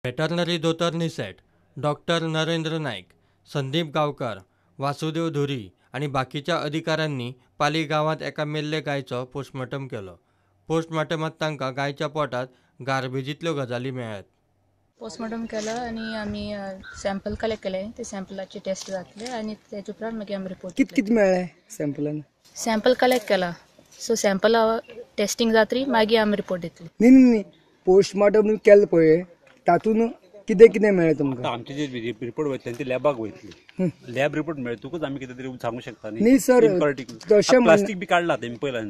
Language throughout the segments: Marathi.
वेटरनरी दोतोर निसेट, डॉक्टर नरेंद्र नाईक, संदीप गावकार, वासुदेव धुरी आणि बाकीच्या अधिकाऱ्यांनी पाली गावात एका मेल्ले गायचो पोस्टमॉर्टम केलो. पोस्टमॉर्टमात तांकां गायच्या पोटात गार्बेजींतल्यो गजाली मेळ्ळ्यात. पोस्टमॉर्टम केलो आणि आम्ही सॅम्पल कलेक्ट केले. ते सॅम्पलाचे टेस्ट जातले आणि त्याच्या उपरांत मागीर आमी रिपोर्ट कित मेळ्ळें सॅम्पलान. सॅम्पल कलेक्ट केला. सो सॅम्पल टेस्टिंग जातरी मागीर आमी रिपोर्ट दितली. न्ही पोस्टमॉर्टम केलें पळय तातूंत कितें मेळ्ळें तुमकां. आमचे जे रिपोर्ट वयतले ते लॅबाक वयतले. लॅब रिपोर्ट मेळटकूच आमी कितें तरी सांगूंक शकता न्ही सर. तशें प्लास्टीक बी काडला तेमी पयलां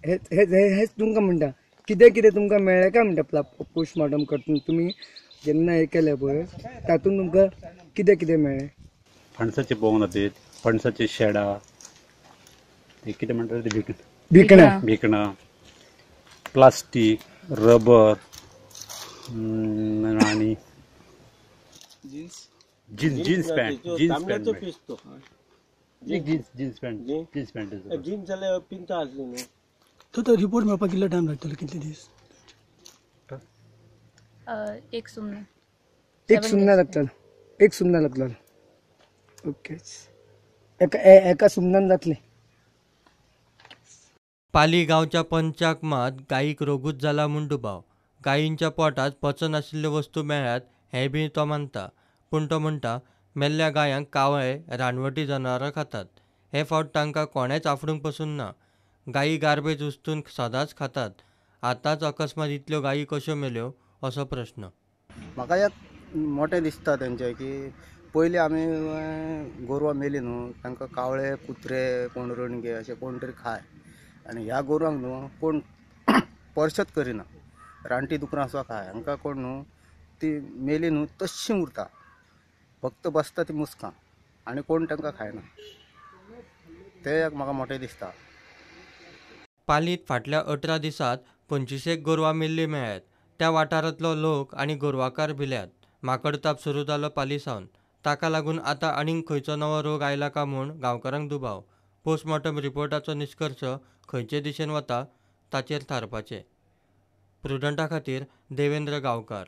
हेच तुमकां म्हणटा कितें तुमकां मेळ्ळें काय म्हणटा पोस्टमॉर्टम करतना तुमी जेन्ना हें केलें पळय तातूंत तुमकां कितें मेळ्ळें. फणसाचे बोंग ते फणसाचे शेडां ते कितें म्हणटा ते भिकणां प्लास्टीक रबर आणि जीन्स पॅन्ट तो रिपोर्ट मेळपाक कितलो टायम लागतलो कितले दीस. एक सुमना लागतलो. ओके एका सुमनान जातलें. पाली गांवच्या पंचाक मात गायीक रोगूच जाला म्हूण दुबाव. गायींच्या पोटात पचनाशिल्ल्यो वस्तू मेळ्ळ्यात हें बी तो मानता. पूण तो म्हणटा मेल्ल्या गायांक कावळे रानवटी जनावरां खातात. हे फावट तांकां कोणेच आफडूंक पसून ना. गायी गार्बेज उस्तून सदांच खातात. आतांच अकस्मात इतल्यो गायी कश्यो मेल्यो असो प्रश्न. म्हाका एक मोठें दिसता तेंचें की पयलीं आमी गोरवां मेली न्हू तांकां कावळे कुत्रे कोण रणगे अशें कोण तरी खाय आनी ह्या गोरवांक न्हू कोण परशत करिना. रानटी दुकरां सुद्दां खाय हांकां कोण न्हू ती मेली न्हू तश्शीं उरता फक्त बसता ती मुस्कां आनी कोण तांकां खायना. तें एक म्हाका मोठें दिसता. पालीत फाटल्या 18 दिसांत 25 गोरवां मेल्लीं मेळ्ळ्यात. त्या वाठारांतलो लोक आनी गोरवाकार भिल्यात. माकड ताप सुरू जालो पाली सावन. ताका लागून आतां आनीक खंयचो नवो रोग आयला काय म्हूण गांवकारांक दुबाव. पोस्टमॉर्टम रिपोर्टाचो निश्कर्श खंयचे दिशेन वता ताचेर थारपाचें. प्रुडंटा खातीर देवेंद्र गांवकार.